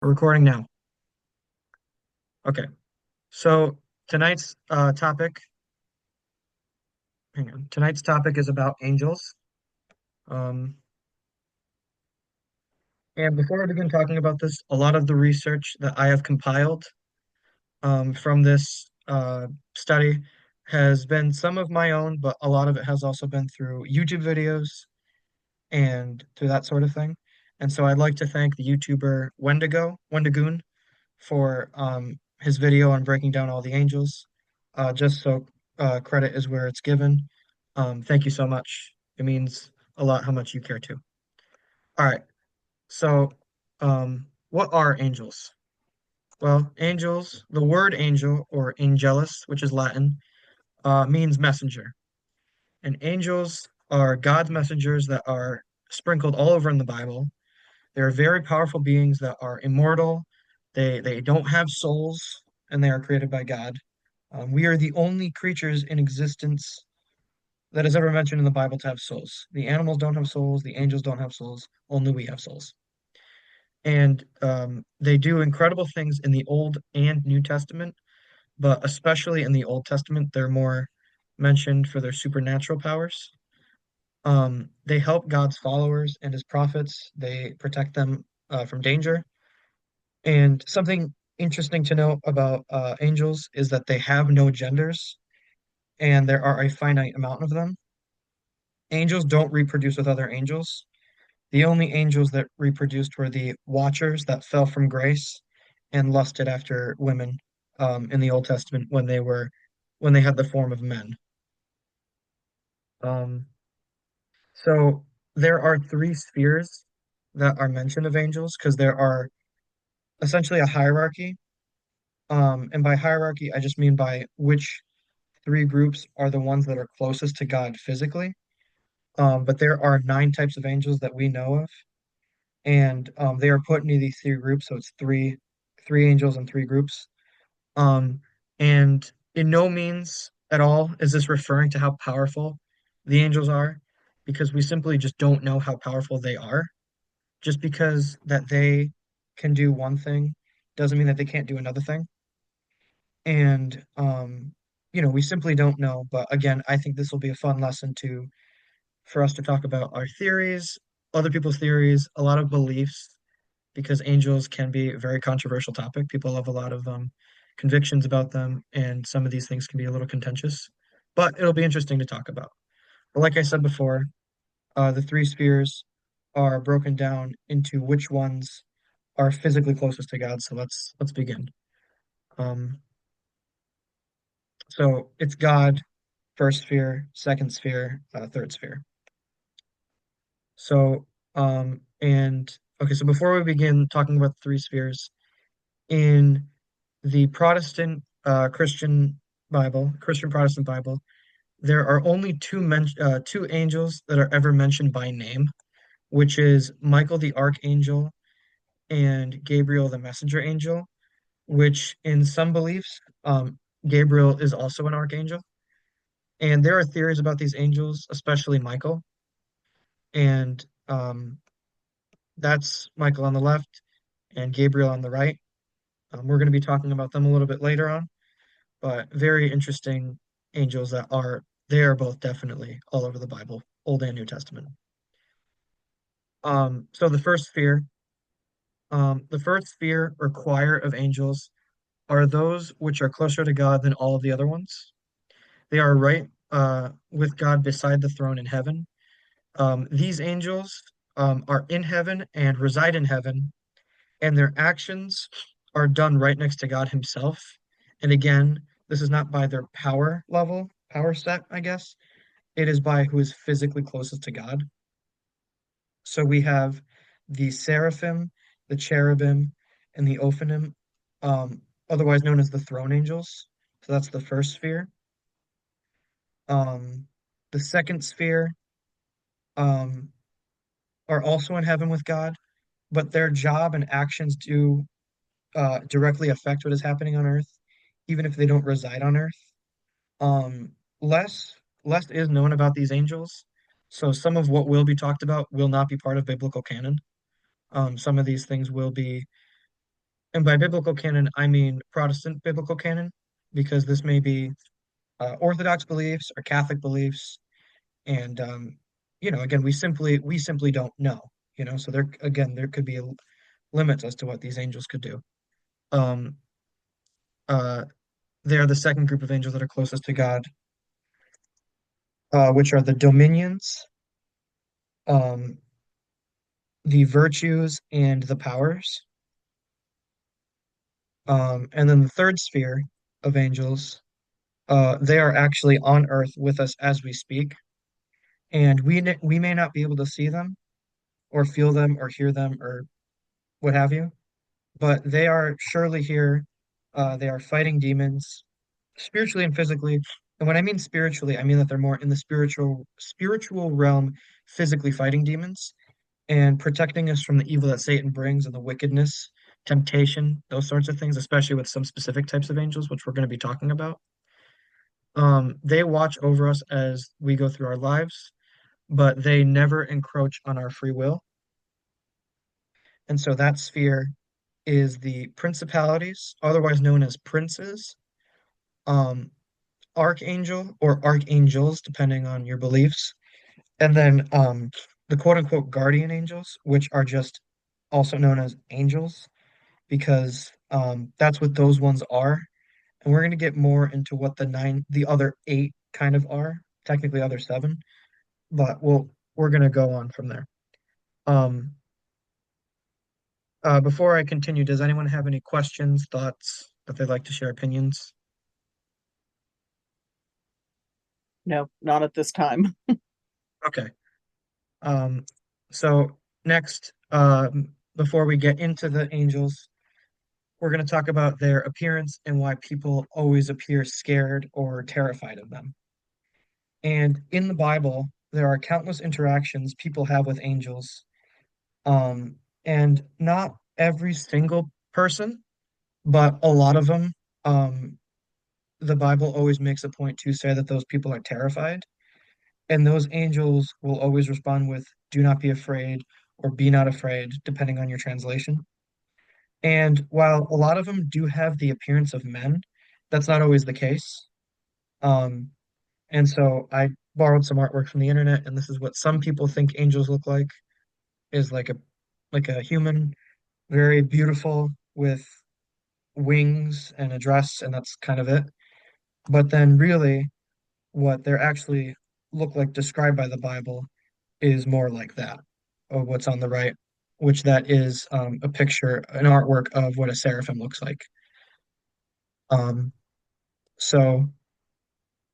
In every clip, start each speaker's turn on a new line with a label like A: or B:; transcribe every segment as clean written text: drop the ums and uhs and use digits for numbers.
A: We're recording now. Okay. So tonight's topic, hang on. Tonight's topic is about angels. Um, and before I begin talking about this, a lot of the research that I have compiled from this study has been some of my own, but a lot of it has also been through YouTube videos and through that sort of thing. And so I'd like to thank the YouTuber Wendigoon, for his video on breaking down all the angels. Just so credit is where it's given. Thank you so much. It means a lot how much you care too. All right. So, what are angels? Well, angels, the word angel or angelus, which is Latin, means messenger. And angels are God's messengers that are sprinkled all over in the Bible. They're very powerful beings that are immortal. They don't have souls, and they are created by God. We are the only creatures in existence that is ever mentioned in the Bible to have souls. The animals don't have souls. The angels don't have souls. Only we have souls. And they do incredible things in the Old and New Testament, but especially in the Old Testament, they're more mentioned for their supernatural powers. They help God's followers and his prophets. They protect them from danger. And something interesting to know about angels is that they have no genders, and there are a finite amount of them. Angels don't reproduce with other angels. The only angels that reproduced were the Watchers that fell from grace and lusted after women in the Old Testament when they had the form of men. Um, so there are three spheres that are mentioned of angels because there are essentially a hierarchy. And by hierarchy, I just mean by which three groups are the ones that are closest to God physically. But there are nine types of angels that we know of, and they are put into these three groups. So it's three angels and three groups. Um, and in no means at all is this referring to how powerful the angels are, because we simply just don't know how powerful they are. Just because that they can do one thing doesn't mean that they can't do another thing. And we simply don't know. But again, I think this will be a fun lesson to for us to talk about our theories, other people's theories, a lot of beliefs, because angels can be a very controversial topic. People have a lot of convictions about them, and some of these things can be a little contentious, but it'll be interesting to talk about. But like I said before, the three spheres are broken down into which ones are physically closest to God. So let's begin. Um, so it's God, first sphere, second sphere, third sphere. So, and okay, so before we begin talking about the three spheres, in the Protestant Christian Protestant Bible, there are only two angels that are ever mentioned by name, which is Michael the Archangel and Gabriel the Messenger Angel, which in some beliefs, Gabriel is also an archangel. And there are theories about these angels, especially Michael. And that's Michael on the left and Gabriel on the right. We're going to be talking about them a little bit later on, but very interesting angels that are they are both definitely all over the Bible, Old and New Testament. So the first sphere or choir of angels are those which are closer to God than all of the other ones. They are right with God beside the throne in heaven. These angels are in heaven and reside in heaven, and their actions are done right next to God Himself. And again, this is not by their power set, I guess. It is by who is physically closest to God. So we have the seraphim, the cherubim, and the ophanim, otherwise known as the throne angels. So that's the first sphere. Um, the second sphere um, are also in heaven with God, but their job and actions do directly affect what is happening on earth, even if they don't reside on earth. Um, less less is known about these angels, so some of what will be talked about will not be part of biblical canon. Some of these things will be. And by biblical canon, I mean Protestant biblical canon, because this may be Orthodox beliefs or Catholic beliefs, and again, we simply don't know, so there again there could be limits as to what these angels could do. Um, uh, they are the second group of angels that are closest to God, which are the dominions, um, the virtues, and the powers. And then the third sphere of angels, they are actually on earth with us as we speak, and we may not be able to see them or feel them or hear them or what have you, but they are surely here. They are fighting demons spiritually and physically. And when I mean spiritually, I mean that they're more in the spiritual realm, physically fighting demons and protecting us from the evil that Satan brings and the wickedness, temptation, those sorts of things, especially with some specific types of angels, which we're going to be talking about. They watch over us as we go through our lives, but they never encroach on our free will. And so that sphere is the principalities, otherwise known as princes, um, archangel or archangels, depending on your beliefs, and then the quote unquote guardian angels, which are just also known as angels, because that's what those ones are. And we're going to get more into what the other eight kind of are, technically other seven, but we're going to go on from there. Um, before I continue, does anyone have any questions, thoughts that they'd like to share, opinions?
B: No, not at this time.
A: Okay. Um, so next, before we get into the angels, we're going to talk about their appearance and why people always appear scared or terrified of them. And in the Bible, there are countless interactions people have with angels. Um, and not every single person, but a lot of them, um, the Bible always makes a point to say that those people are terrified. And those angels will always respond with, do not be afraid or be not afraid, depending on your translation. And while a lot of them do have the appearance of men, that's not always the case. Um, and so I borrowed some artwork from the internet, and this is what some people think angels look like, is like a human, very beautiful with wings and a dress, and that's kind of it. But then really what they're actually look like described by the Bible is more like that, or what's on the right, which that is a picture, an artwork of what a seraphim looks like. Um, so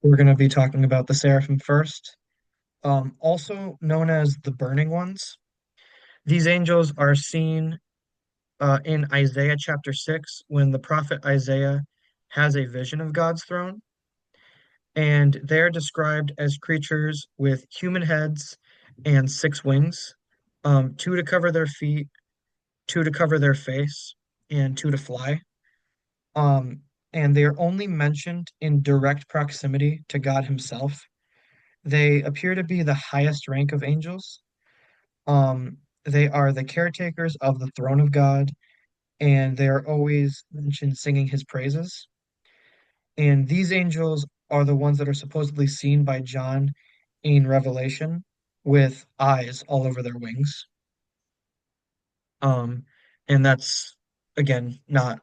A: we're going to be talking about the seraphim first, also known as the burning ones. These angels are seen in Isaiah chapter 6 when the prophet Isaiah has a vision of God's throne, and they're described as creatures with human heads and six wings, two to cover their feet, two to cover their face, and two to fly. Um, and they are only mentioned in direct proximity to God Himself. They appear to be the highest rank of angels. They are the caretakers of the throne of God, and they are always mentioned singing His praises. And these angels are the ones that are supposedly seen by John in Revelation with eyes all over their wings. Um, and that's again not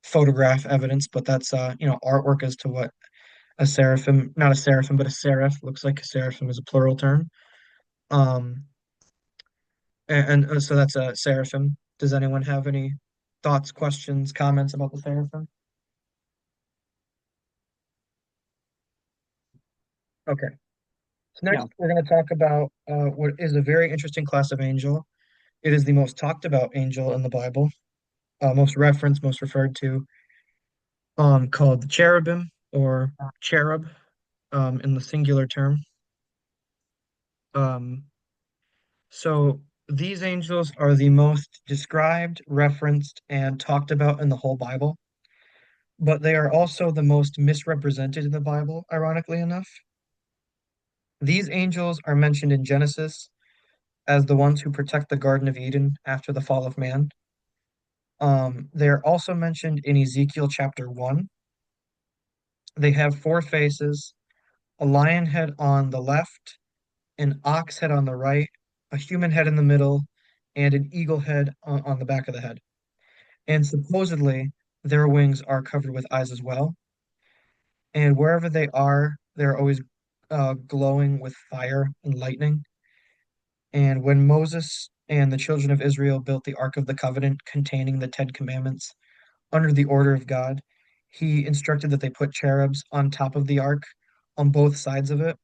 A: photograph evidence, but that's artwork as to what a seraphim, not a seraphim, but a seraph looks like. A seraphim is a plural term. Um, and so that's a seraphim. Does anyone have any thoughts, questions, comments about the seraphim? Okay. So next
B: No.
A: we're going to talk about what is a very interesting class of angel. It is the most talked about angel in the Bible, most referenced, most referred to, called the cherubim or cherub, in the singular term. Um, so these angels are the most described, referenced, and talked about in the whole Bible, but they are also the most misrepresented in the Bible, ironically enough. These angels are mentioned in Genesis as the ones who protect the Garden of Eden after the fall of man. They're also mentioned in Ezekiel chapter 1. They have four faces, a lion head on the left, an ox head on the right, a human head in the middle, and an eagle head on the back of the head. And supposedly, their wings are covered with eyes as well. And wherever they are, they're always glowing with fire and lightning. And when Moses and the children of Israel built the Ark of the Covenant containing the Ten Commandments under the order of God, he instructed that they put cherubs on top of the ark on both sides of it.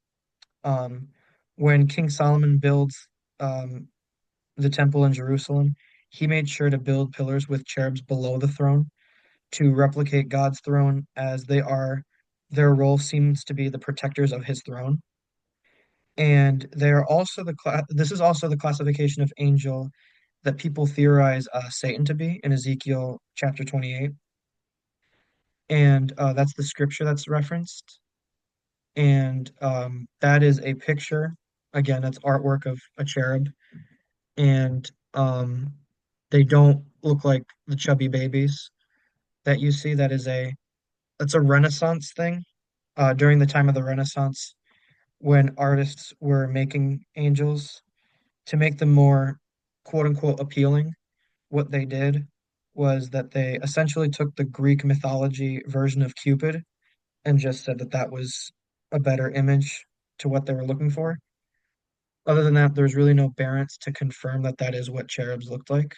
A: Um, when King Solomon builds um, the temple in Jerusalem, he made sure to build pillars with cherubs below the throne to replicate God's throne, as their role seems to be the protectors of his throne. And they are also this is also the classification of angel that people theorize Satan to be in Ezekiel chapter 28. And that's the scripture that's referenced. And that is a picture. Again, that's artwork of a cherub. And they don't look like the chubby babies that you see. That's a Renaissance thing. During the time of the Renaissance, when artists were making angels to make them more quote unquote appealing, what they did was that they essentially took the Greek mythology version of Cupid and just said that that was a better image to what they were looking for. Other than that, there's really no Barents to confirm that that is what cherubs looked like.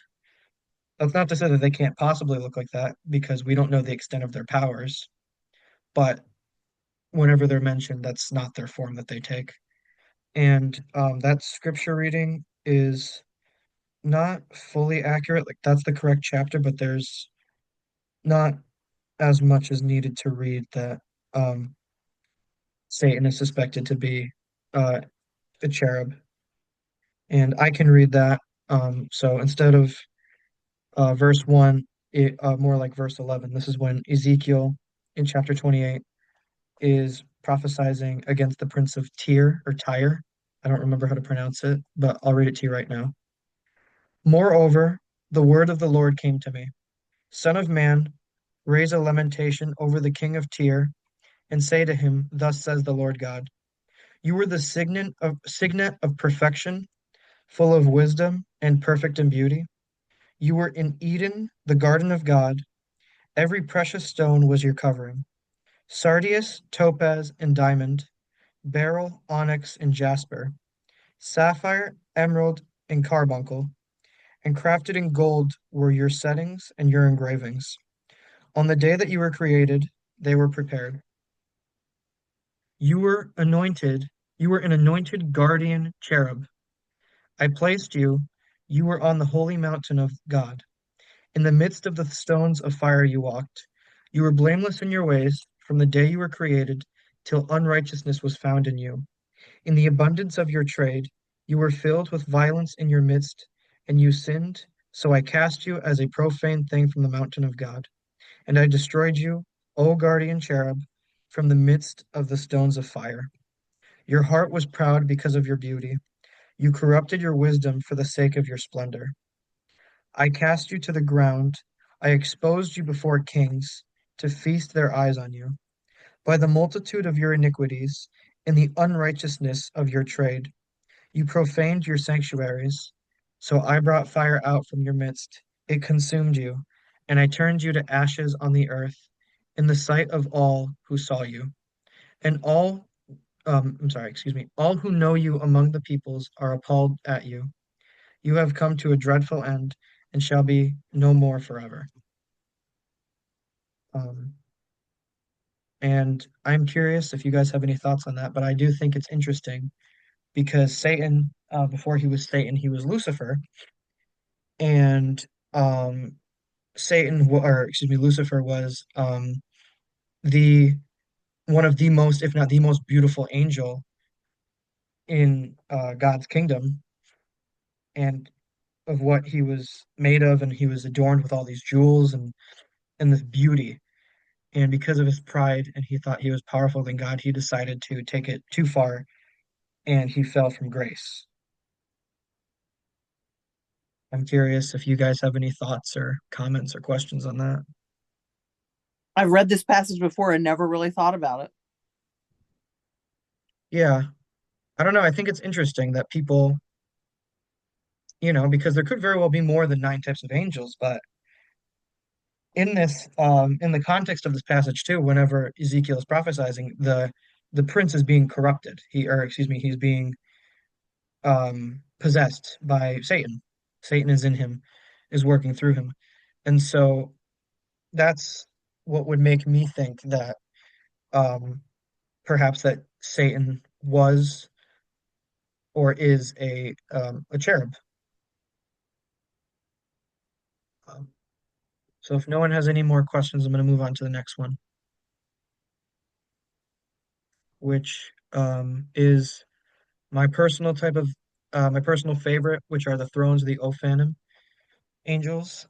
A: That's not to say that they can't possibly look like that because we don't know the extent of their powers, but whenever they're mentioned, that's not their form that they take. And that scripture reading is not fully accurate. Like that's the correct chapter, but there's not as much as needed to read that um, Satan is suspected to be uh, a cherub. And I can read that. So instead of verse 1, more like verse 11, this is when Ezekiel in chapter 28 is prophesizing against the prince of Tyre. I don't remember how to pronounce it, but I'll read it to you right now. Moreover, the word of the Lord came to me. Son of man, raise a lamentation over the king of Tyre, and say to him, Thus says the Lord God, You were the signet of perfection, full of wisdom and perfect in beauty. You were in Eden, the garden of God. Every precious stone was your covering: sardius, topaz, and diamond, beryl, onyx, and jasper, sapphire, emerald, and carbuncle, and crafted in gold were your settings and your engravings. On the day that you were created, they were prepared. You were anointed, you were an anointed guardian cherub. I placed you, you were on the holy mountain of God. In the midst of the stones of fire you walked. You were blameless in your ways from the day you were created till unrighteousness was found in you. In the abundance of your trade, you were filled with violence in your midst, and you sinned. So I cast you as a profane thing from the mountain of God. And I destroyed you, O guardian cherub, from the midst of the stones of fire. Your heart was proud because of your beauty. You corrupted your wisdom for the sake of your splendor. I cast you to the ground. I exposed you before kings to feast their eyes on you. By the multitude of your iniquities and the unrighteousness of your trade, you profaned your sanctuaries. So I brought fire out from your midst. It consumed you, and I turned you to ashes on the earth in the sight of all who saw you. And all who know you among the peoples are appalled at you. You have come to a dreadful end and shall be no more forever. Um, and I'm curious if you guys have any thoughts on that, but I do think it's interesting because Satan, before he was Satan, he was Lucifer, and um, Lucifer was the one of the most, if not the most beautiful angel in God's kingdom, and of what he was made of, and he was adorned with all these jewels and this beauty. And because of his pride and he thought he was powerful than God, he decided to take it too far and he fell from grace. I'm curious if you guys have any thoughts or comments or questions on that.
B: I've read this passage before and never really thought about it.
A: Yeah, I don't know. I think it's interesting that people, because there could very well be more than nine types of angels, but in the context of this passage too, whenever Ezekiel is prophesying, the prince is being corrupted. Or excuse me, he's being possessed by Satan. Satan is in him, is working through him. And so that's what would make me think that um, perhaps that Satan was or is a cherub. Um, so if no one has any more questions, I'm going to move on to the next one, which is my personal favorite, which are the thrones of the Ophanim angels.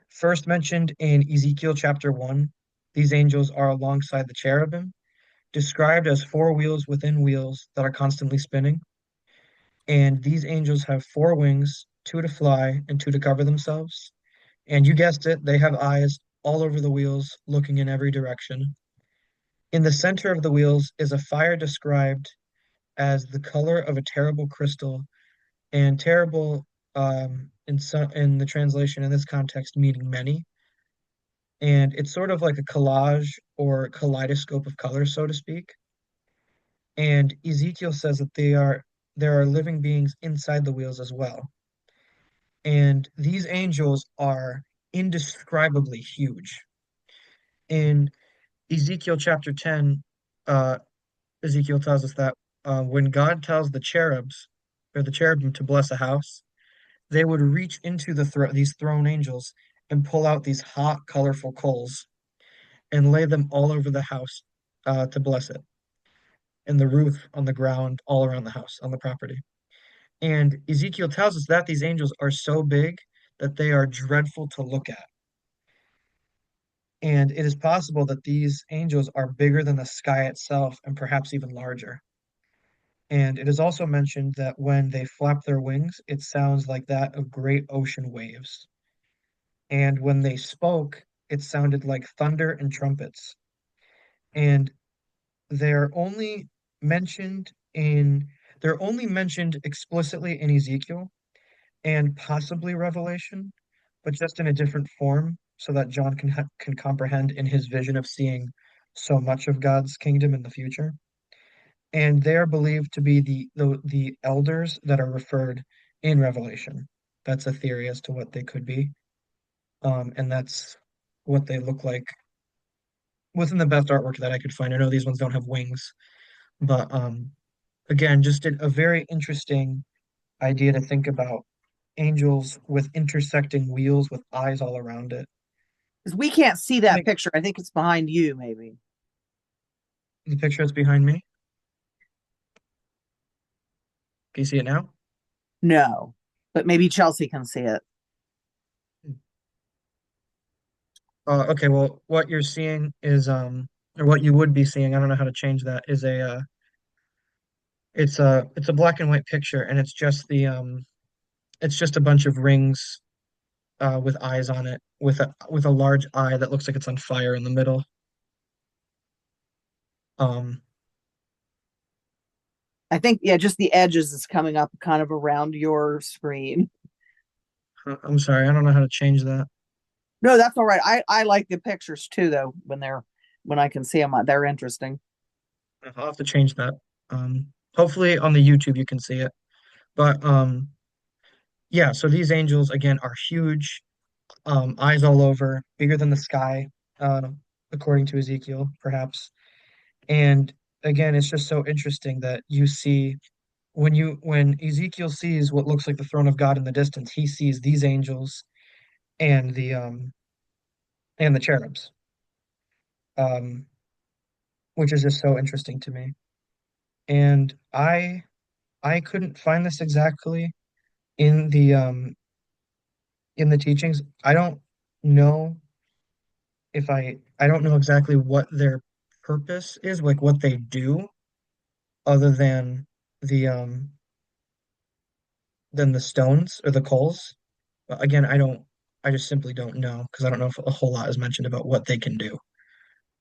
A: First mentioned in Ezekiel chapter 1, these angels are alongside the cherubim, described as four wheels within wheels that are constantly spinning. And these angels have four wings, two to fly and two to cover themselves. And you guessed it, they have eyes all over the wheels, looking in every direction. In the center of the wheels is a fire described as the color of a terrible crystal, and terrible in the translation in this context meaning many. And it's sort of like a collage or kaleidoscope of colors, so to speak. And Ezekiel says that there are living beings inside the wheels as well. And these angels are indescribably huge. In Ezekiel chapter 10, uh, Ezekiel tells us that when God tells the cherubs or the cherubim to bless a house, they would reach into these throne angels and pull out these hot, colorful coals and lay them all over the house to bless it, and the roof, on the ground, all around the house, on the property. And Ezekiel tells us that these angels are so big that they are dreadful to look at. And it is possible that these angels are bigger than the sky itself and perhaps even larger. And it is also mentioned that when they flap their wings, it sounds like that of great ocean waves. And when they spoke, it sounded like thunder and trumpets. And they're only mentioned in they're only mentioned explicitly in Ezekiel and possibly Revelation, but just in a different form, so that John can comprehend in his vision of seeing so much of God's kingdom in the future. And they are believed to be the elders that are referred in Revelation. That's a theory as to what they could be, and that's what they look like within the best artwork that I could find. I know these ones don't have wings, but again, just a very interesting idea to think about angels with intersecting wheels with eyes all around it.
B: Because we can't see
A: I
B: that
A: think
B: picture. I think it's behind you, maybe.
A: the picture that's behind me, can you see it now?
B: No, but maybe Chelsea can see it.
A: Okay, well, what you're seeing is or what you would be seeing, I don't know how to change that, is it's a black and white picture, and it's just a bunch of rings with eyes on it, with a large eye that looks like it's on fire in the middle. Um,
B: I think, yeah, just the edges is coming up kind of around your screen.
A: I'm sorry, I don't know how to change that.
B: No, that's all right. I like the pictures too, though, when I can see them, they're interesting.
A: I'll have to change that. Hopefully on the YouTube you can see it. But yeah, so these angels again are huge, eyes all over, bigger than the sky, uh, according to Ezekiel, perhaps. And again, it's just so interesting that you see when Ezekiel sees what looks like the throne of God in the distance, he sees these angels and the cherubs, um, which is just so interesting to me. And I couldn't find this exactly in the teachings. I don't know if I don't know exactly what their purpose is, like what they do, other than the than the stones or the coals. But again, I just simply don't know because I don't know if a whole lot is mentioned about what they can do,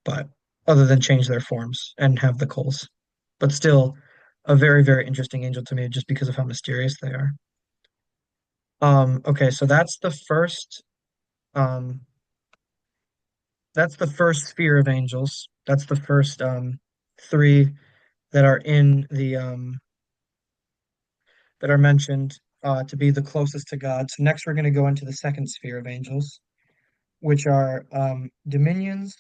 A: but other than change their forms and have the coals. But still, a very, very interesting angel to me just because of how mysterious they are. Okay, so um, that's the first sphere of angels. That's the first three that are in the that are mentioned to be the closest to God. So next we're going to go into the second sphere of angels, which are dominions,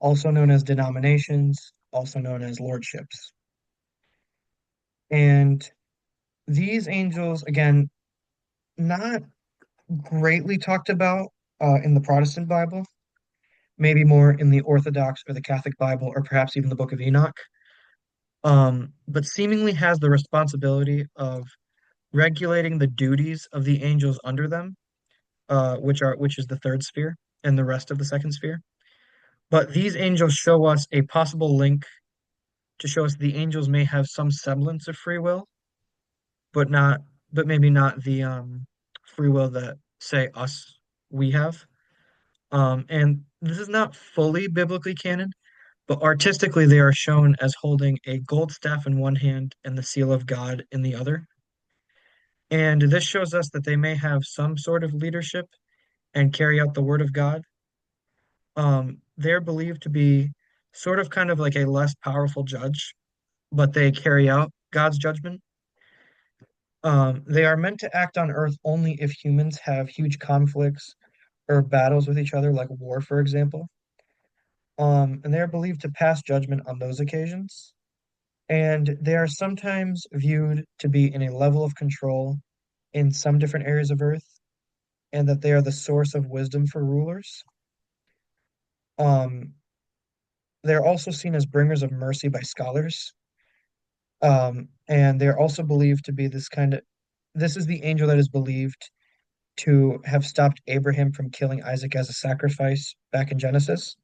A: also known as denominations, also known as lordships. And these angels, again, not greatly talked about in the Protestant Bible, maybe more in the Orthodox or the Catholic Bible, or perhaps even the Book of Enoch, but seemingly has the responsibility of regulating the duties of the angels under them, which is the third sphere and the rest of the second sphere. But these angels show us a possible link to show us the angels may have some semblance of free will, but not, but maybe not the free will that say us we have. And this is not fully biblically canon, but artistically they are shown as holding a gold staff in one hand and the seal of God in the other. And this shows us that they may have some sort of leadership and carry out the word of God. They're believed to be sort of kind of like a less powerful judge, but they carry out God's judgment. They are meant to act on Earth only if humans have huge conflicts or battles with each other, like war, for example. And they are believed to pass judgment on those occasions. And they are sometimes viewed to be in a level of control in some different areas of Earth, and that they are the source of wisdom for rulers. Um, they're also seen as bringers of mercy by scholars. And they're also believed to be this is the angel that is believed to have stopped Abraham from killing Isaac as a sacrifice back in Genesis.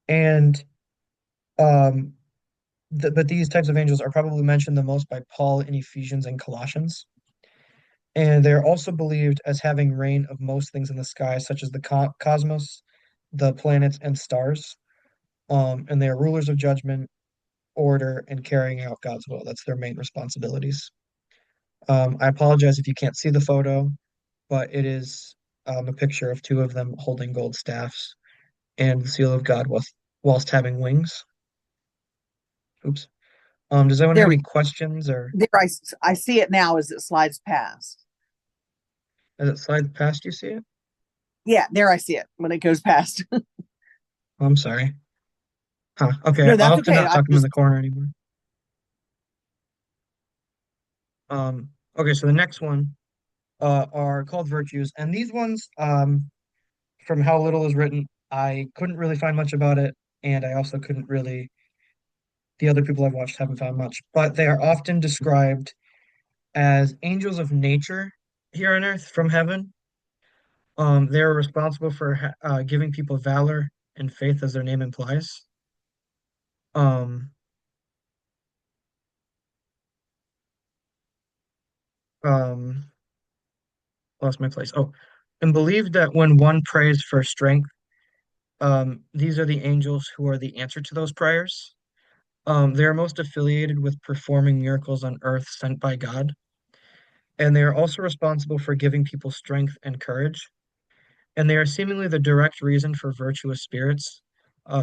A: And um, but these types of angels are probably mentioned the most by Paul in Ephesians and Colossians. And they're also believed as having reign of most things in the sky, such as the cosmos, the planets, and stars. And they are rulers of judgment, order, and carrying out God's will. That's their main responsibilities. I apologize if you can't see the photo, but it is a picture of two of them holding gold staffs and the seal of God whilst having wings. Oops. Does anyone have
B: There we
A: any questions or
B: there I see it now as it slides past.
A: as it slides past you see it?
B: Yeah, there I see it when it goes past.
A: Oh, I'm sorry. Huh. Okay,
B: No,
A: I'll
B: that's
A: have to
B: okay.
A: not
B: I
A: tuck them in
B: just
A: the corner anymore. Okay, so the next one are called virtues, and these ones, from how little is written, I couldn't really find much about it, and I also couldn't really, the other people I've watched haven't found much, but they are often described as angels of nature here on earth from heaven. They're responsible for giving people valor and faith, as their name implies. Um, um, Lost my place. Oh, and believe that when one prays for strength, these are the angels who are the answer to those prayers. They are most affiliated with performing miracles on earth sent by God, and they are also responsible for giving people strength and courage. And they are seemingly the direct reason for virtuous spirits,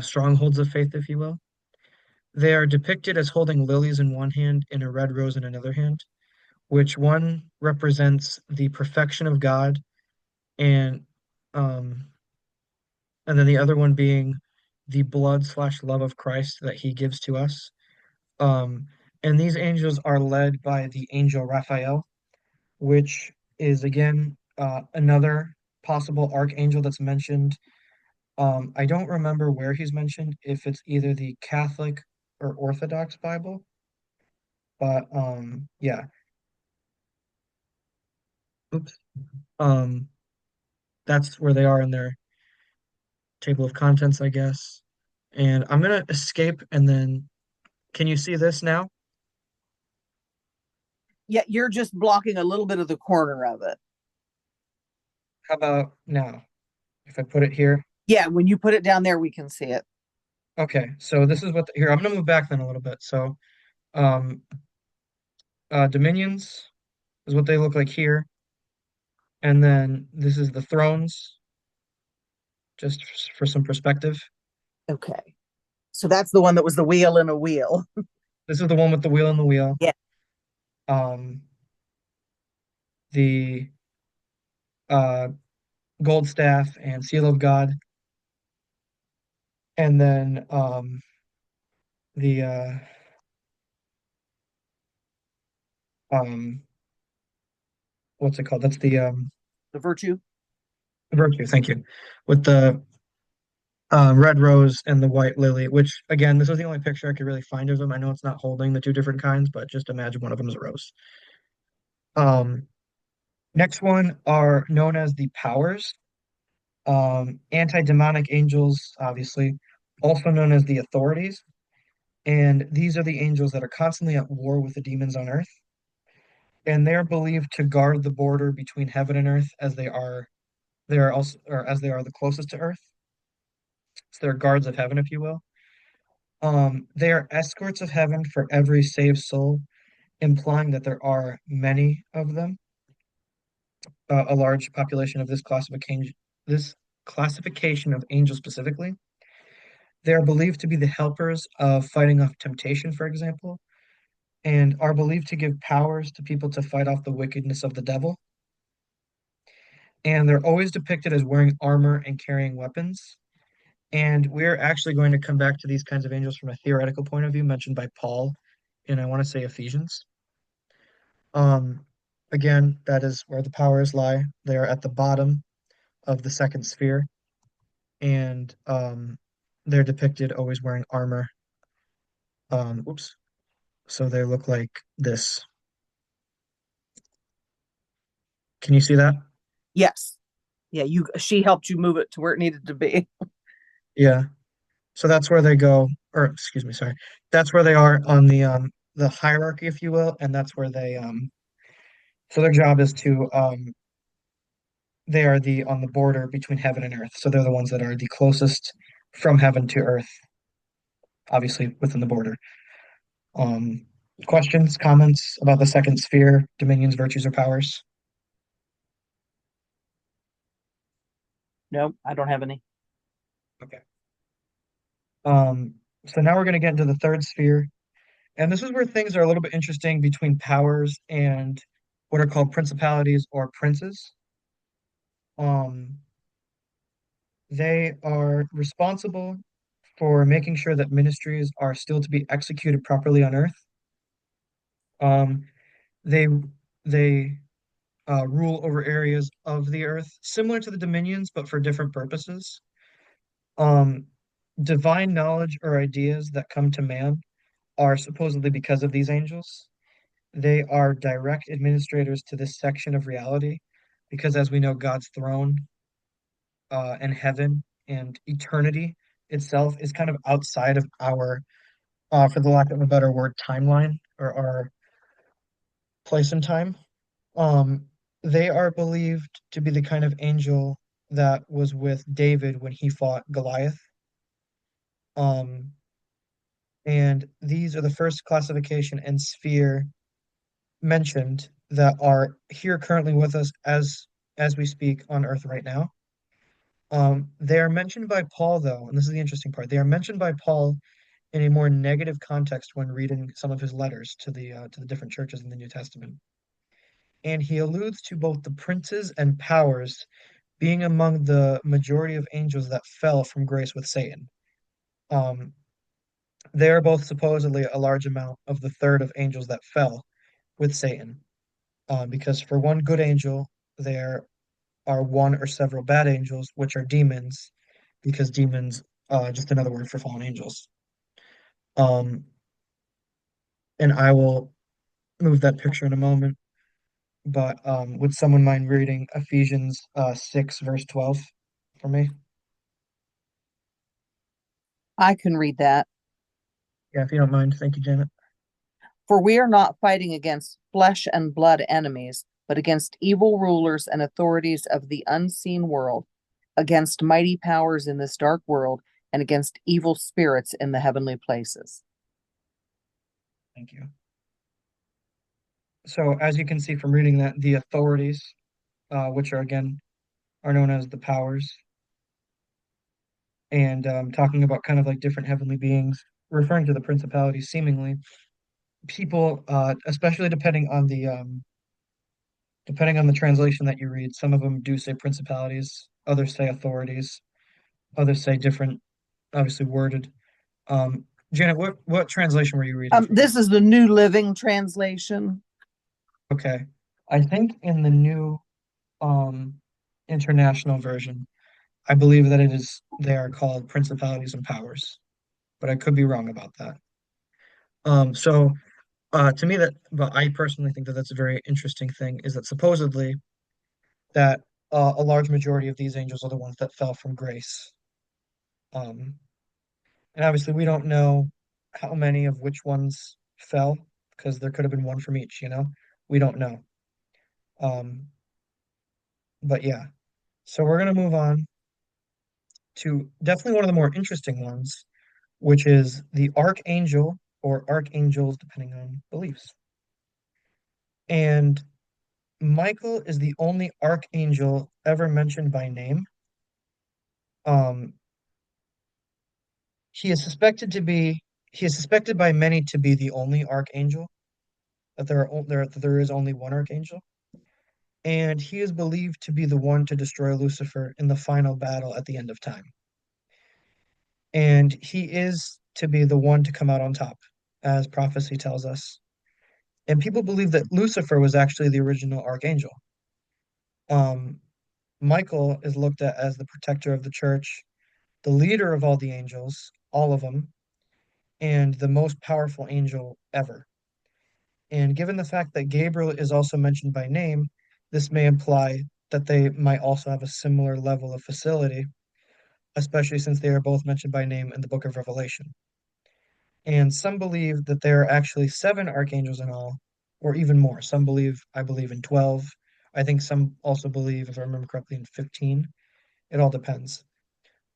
A: strongholds of faith, if you will. They are depicted as holding lilies in one hand and a red rose in another hand, which one represents the perfection of God, and um, and then the other one being the blood/love of Christ that He gives to us. Um, and these angels are led by the angel Raphael, which is again another possible archangel that's mentioned. I don't remember where he's mentioned, if it's either the Catholic or Orthodox Bible, but yeah. Oops. Um, that's where they are in their table of contents, I guess. And I'm gonna escape, and then can you see this now?
B: Yeah, you're just blocking a little bit of the corner of it.
A: How about now? If I put it here.
B: Yeah, when you put it down there, we can see it.
A: Okay, so this is here, I'm gonna move back then a little bit. So um dominions is what they look like here. And then this is the thrones, just for some perspective.
B: Okay. So that's the one that was the wheel in a wheel.
A: This is the one with the wheel and the wheel.
B: Yeah.
A: Um the uh gold staff and seal of God. And then the um what's it called? That's
B: The virtue.
A: the virtue, thank you. With the red rose and the white lily, which again, this was the only picture I could really find of them. I know it's not holding the two different kinds, but just imagine one of them is a rose. Um, Next one are known as the powers, anti-demonic angels, obviously, also known as the authorities. And these are the angels that are constantly at war with the demons on earth. And they're believed to guard the border between heaven and earth as they are also, or as they are the closest to earth. So they're guards of heaven, if you will. They are escorts of heaven for every saved soul, implying that there are many of them, a large population of this classification of angels specifically. They are believed to be the helpers of fighting off temptation, for example, and are believed to give powers to people to fight off the wickedness of the devil. And they're always depicted as wearing armor and carrying weapons. And we're actually going to come back to these kinds of angels from a theoretical point of view, mentioned by Paul in, I want to say, Ephesians. Um, Again, that is where the powers lie. They are at the bottom of the second sphere, and they're depicted always wearing armor. Oops. So they look like this. Can you see that?
B: Yes. Yeah, she helped you move it to where it needed to be.
A: Yeah. So that's where they go, or excuse me, sorry. That's where they are on the hierarchy, if you will, and that's where so their job is to they are the on the border between heaven and earth. So they're the ones that are the closest from heaven to earth, obviously within the border. Um, Questions, comments about the second sphere, dominions, virtues, or powers?
B: No, I don't have any.
A: Okay. Um, so now we're going to get into the third sphere, and this is where things are a little bit interesting between powers and what are called principalities or princes. Um, they are responsible for making sure that ministries are still to be executed properly on earth. Um, they they rule over areas of the earth similar to the dominions, but for different purposes. Um, Divine knowledge or ideas that come to man are supposedly because of these angels. They are direct administrators to this section of reality, because as we know, God's throne and heaven and eternity itself is kind of outside of our, for the lack of a better word, timeline or our place in time. Um, they are believed to be the kind of angel that was with David when he fought Goliath. Um, and these are the first classification and sphere mentioned that are here currently with us as we speak on Earth right now. They are mentioned by Paul, though, and this is the interesting part. They are mentioned by Paul in a more negative context when reading some of his letters to the different churches in the New Testament. And he alludes to both the princes and powers being among the majority of angels that fell from grace with Satan. Um, they are both supposedly a large amount of the third of angels that fell with Satan. Because for one good angel, there are one or several bad angels, which are demons, because demons, just another word for fallen angels. Um, and I will move that picture in a moment. But would someone mind reading Ephesians 6, verse 12 for me?
B: I can read that.
A: Yeah, if you don't mind. Thank you, Janet.
B: For we are not fighting against flesh and blood enemies, but against evil rulers and authorities of the unseen world, against mighty powers in this dark world, and against evil spirits in the heavenly places.
A: Thank you. So as you can see from reading that, the authorities, which are again are known as the powers, and talking about kind of like different heavenly beings, referring to the principalities, seemingly people, especially depending on the translation that you read, some of them do say principalities, others say authorities, others say different, obviously worded. Janet, what translation were you reading from?
B: This is the New Living Translation.
A: Okay, I think in the new um international version, I believe that they are called principalities and powers, but I could be wrong about that. So to me but I personally think that that's a very interesting thing is that supposedly that a large majority of these angels are the ones that fell from grace. Um, and obviously we don't know how many of which ones fell because there could have been one from each, you know? We don't know. Um, but yeah. So we're gonna move on to definitely one of the more interesting ones, which is the archangel or archangels, depending on beliefs. And Michael is the only archangel ever mentioned by name. Um, he is suspected to be he is suspected by many to be the only archangel, that there is only one archangel, and he is believed to be the one to destroy Lucifer in the final battle at the end of time. And he is to be the one to come out on top, as prophecy tells us. And people believe that Lucifer was actually the original archangel. Um, Michael is looked at as the protector of the church, the leader of all the angels, all of them, and the most powerful angel ever. And given the fact that Gabriel is also mentioned by name, this may imply that they might also have a similar level of facility, especially since they are both mentioned by name in the book of Revelation. And some believe that there are actually seven archangels in all, or even more. I believe, in 12. I think some also believe, if I remember correctly, in 15. It all depends.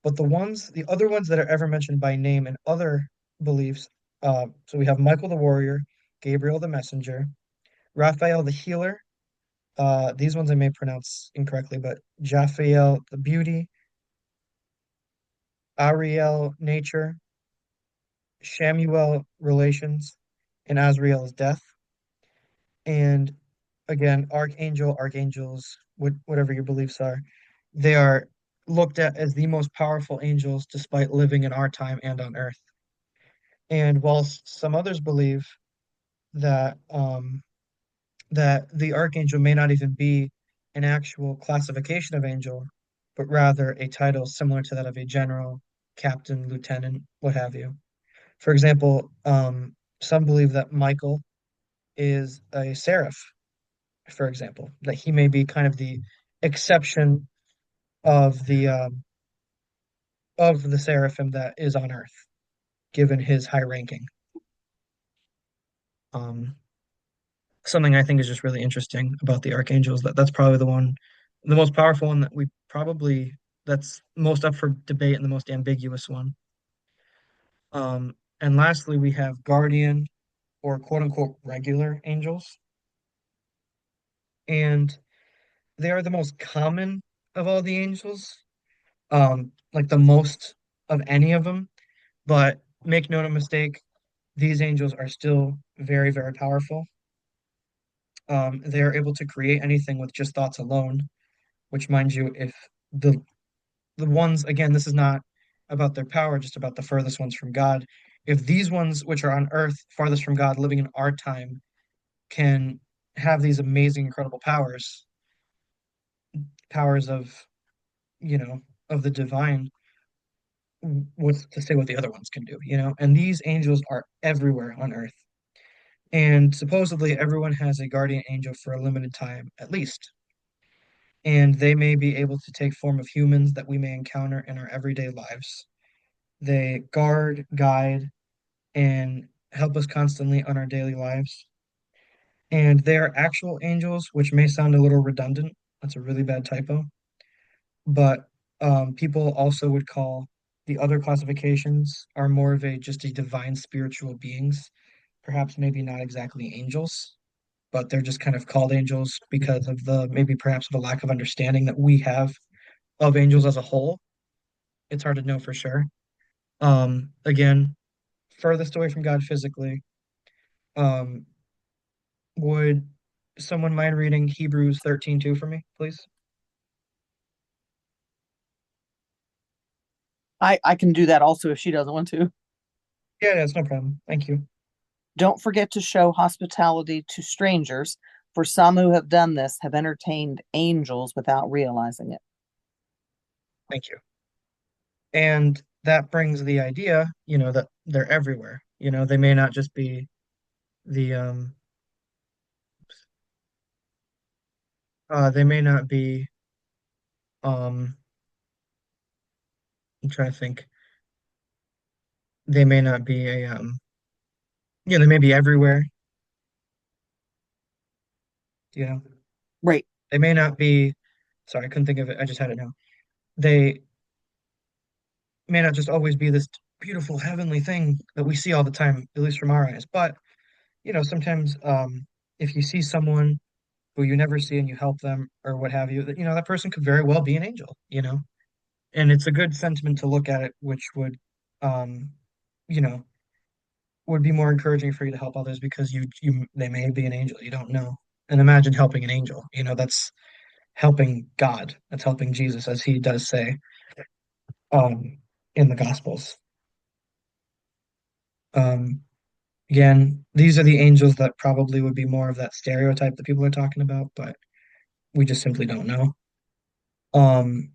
A: But the other ones that are ever mentioned by name in other beliefs, so we have Michael the warrior, Gabriel the messenger, Raphael the healer. These ones I may pronounce incorrectly, but Japhael the beauty, Ariel nature, Shamuel relations, and Azrael is death. And again, archangels, whatever your beliefs are, they are looked at as the most powerful angels despite living in our time and on earth. And whilst some others believe that that the archangel may not even be an actual classification of angel, but rather a title similar to that of a general, captain, lieutenant, what have you. For example, some believe that Michael is a seraph, for example, that he may be kind of the exception of the seraphim that is on earth, given his high ranking. Um, Something I think is just really interesting about the archangels that's probably the most powerful one that we probably that's most up for debate and the most ambiguous one. And lastly, we have guardian or quote unquote regular angels, and they are the most common of all the angels, like the most of any of them. But make no mistake, these angels are still very, very powerful. They are able to create anything with just thoughts alone, which, mind you, if the the ones again, this is not about their power, just about the furthest ones from God. If these ones which are on earth, farthest from God, living in our time, can have these amazing, incredible powers of, you know, of the divine, what's to say what the other ones can do, you know? And these angels are everywhere on earth. And supposedly everyone has a guardian angel for a limited time, at least. And they may be able to take form of humans that we may encounter in our everyday lives. They guard, guide, and help us constantly on our daily lives. And they are actual angels, which may sound a little redundant. That's a really bad typo. But people also would call the other classifications are more of a just a divine spiritual beings, perhaps maybe not exactly angels, but they're just kind of called angels because of the maybe perhaps the lack of understanding that we have of angels as a whole. It's hard to know for sure. Again, furthest away from God physically. Um, would someone mind reading Hebrews 13:2 for me, please?
B: I can do that also if she doesn't want to.
A: Yeah, that's no problem. Thank you.
B: Don't forget to show hospitality to strangers, for some who have done this have entertained angels without realizing it.
A: Thank you. And that brings the idea, that they're everywhere. They may not just be the they may not be um I'm trying to think. They may not be a they may be everywhere, you know.
B: Right.
A: They may not be, sorry, I couldn't think of it. I just had it now. They may not just always be this beautiful heavenly thing that we see all the time, at least from our eyes. But, sometimes if you see someone who you never see and you help them or what have you, that person could very well be an angel. And it's a good sentiment to look at it, which um, you know, would be more encouraging for you to help others because they may be an angel. You don't know. And imagine helping an angel. That's helping God. That's helping Jesus, as he does say um, in the Gospels. Um, Again, these are the angels that probably would be more of that stereotype that people are talking about, but we just simply don't know. Um,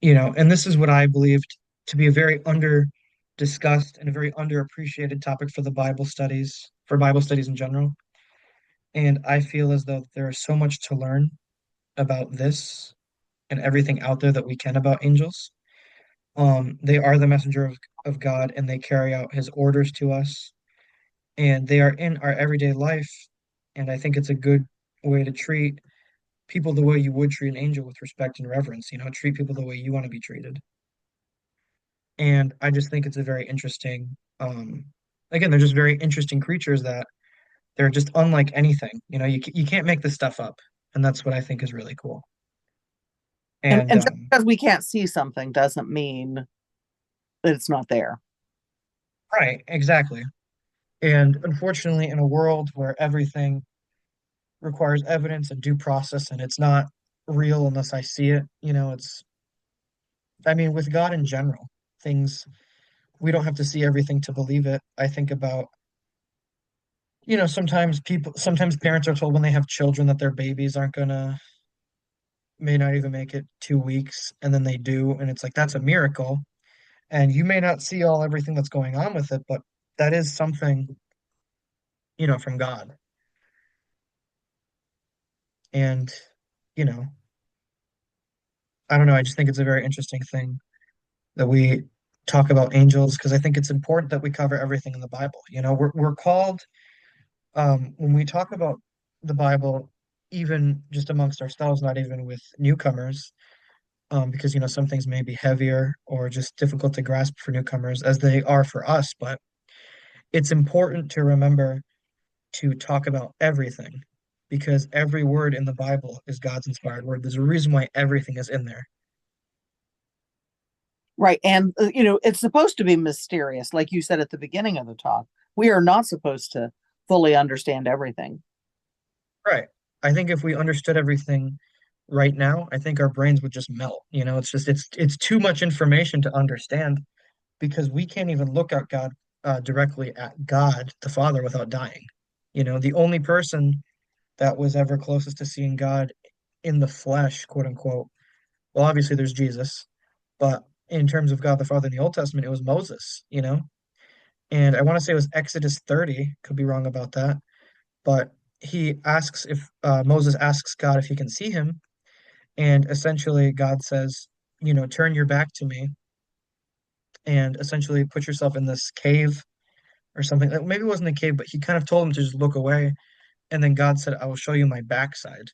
A: and this is what I believed to be a very under discussed and a very underappreciated topic for Bible studies in general. And I feel as though there is so much to learn about this and everything out there that we can about angels. They are the messenger of God and they carry out his orders to us, and they are in our everyday life. And I think it's a good way to treat people the way you would treat an angel with respect and reverence, treat people the way you want to be treated. And I just think it's a very interesting, again, they're just very interesting creatures that they're just unlike anything. You can't make this stuff up. And that's what I think is really cool. And
B: And just because we can't see something doesn't mean that it's not there.
A: right, exactly. And unfortunately, in a world where everything requires evidence and due process and it's not real unless I see it, I mean, with God in general, things, we don't have to see everything to believe it. I think about, sometimes parents are told when they have children that their babies aren't gonna, may not even make it 2 weeks, and then they do, and it's like, that's a miracle. And you may not see everything that's going on with it, but that is something, from God. And, you know, I don't know, I just think it's a very interesting thing that we talk about angels because I think it's important that we cover everything in the Bible. We're called when we talk about the Bible, even just amongst ourselves, not even with newcomers, because some things may be heavier or just difficult to grasp for newcomers as they are for us. But it's important to remember to talk about everything because every word in the Bible is God's inspired word. There's a reason why everything is in there.
B: Right. And, it's supposed to be mysterious. Like you said at the beginning of the talk, we are not supposed to fully understand everything.
A: Right. I think if we understood everything right now, I think our brains would just melt. It's too much information to understand because we can't even look at God directly at God the Father without dying. The only person that was ever closest to seeing God in the flesh, quote unquote. Well, obviously there's Jesus, but in terms of God the Father in the Old Testament, it was Moses. And I want to say it was Exodus 30, could be wrong about that, but Moses asks God if he can see him, and essentially God says, turn your back to me and essentially put yourself in this cave or something. Maybe it wasn't a cave, but he kind of told him to just look away. And then God said, I will show you my backside.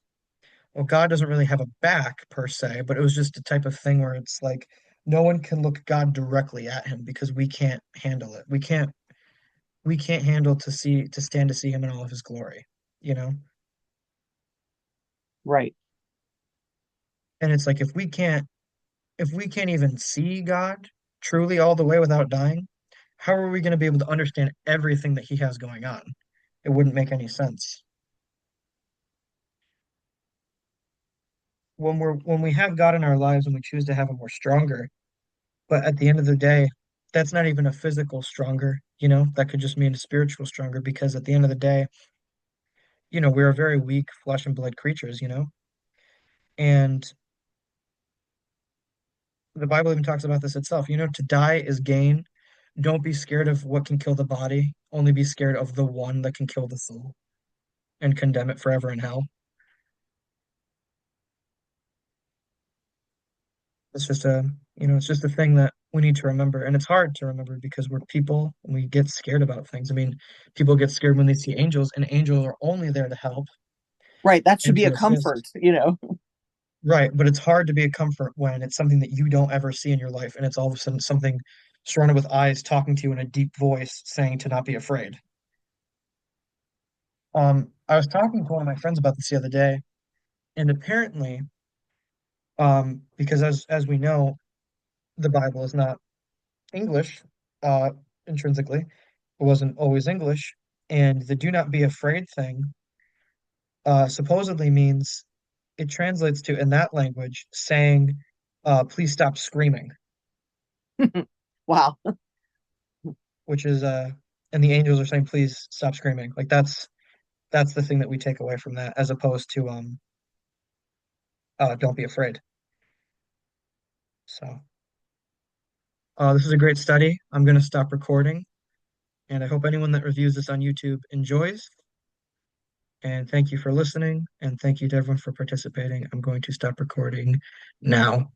A: Well, God doesn't really have a back per se, but it was just a type of thing where it's like no one can look God directly at him because we can't handle it. We can't handle to stand to see him in all of his glory, you know?
B: Right.
A: And it's like if we can't even see God truly all the way without dying, how are we going to be able to understand everything that he has going on? It wouldn't make any sense. When we have God in our lives and we choose to have him, we're stronger. But at the end of the day, that's not even a physical stronger, that could just mean a spiritual stronger because at the end of the day, we are very weak flesh and blood creatures. And the Bible even talks about this itself. To die is gain. Don't be scared of what can kill the body, only be scared of the one that can kill the soul and condemn it forever in hell. It's just a thing that we need to remember. And it's hard to remember because we're people and we get scared about things. I mean, people get scared when they see angels, and angels are only there to help
B: Right. That should
A: and
B: be a
A: to assist.
B: comfort.
A: Right, but it's hard to be a comfort when it's something that you don't ever see in your life, and it's all of a sudden something surrounded with eyes talking to you in a deep voice saying to not be afraid. I was talking to one of my friends about this the other day, and apparently, because as we know, the Bible is not English, uh, intrinsically, it wasn't always English, and the "do not be afraid" thing, supposedly means it translates to in that language saying, "Please stop screaming."
B: Wow.
A: Which is and the angels are saying please stop screaming, like that's the thing that we take away from that as opposed to don't be afraid. So this is a great study. I'm going to stop recording, and I hope anyone that reviews this on YouTube enjoys, and thank you for listening, and thank you to everyone for participating. I'm going to stop recording now.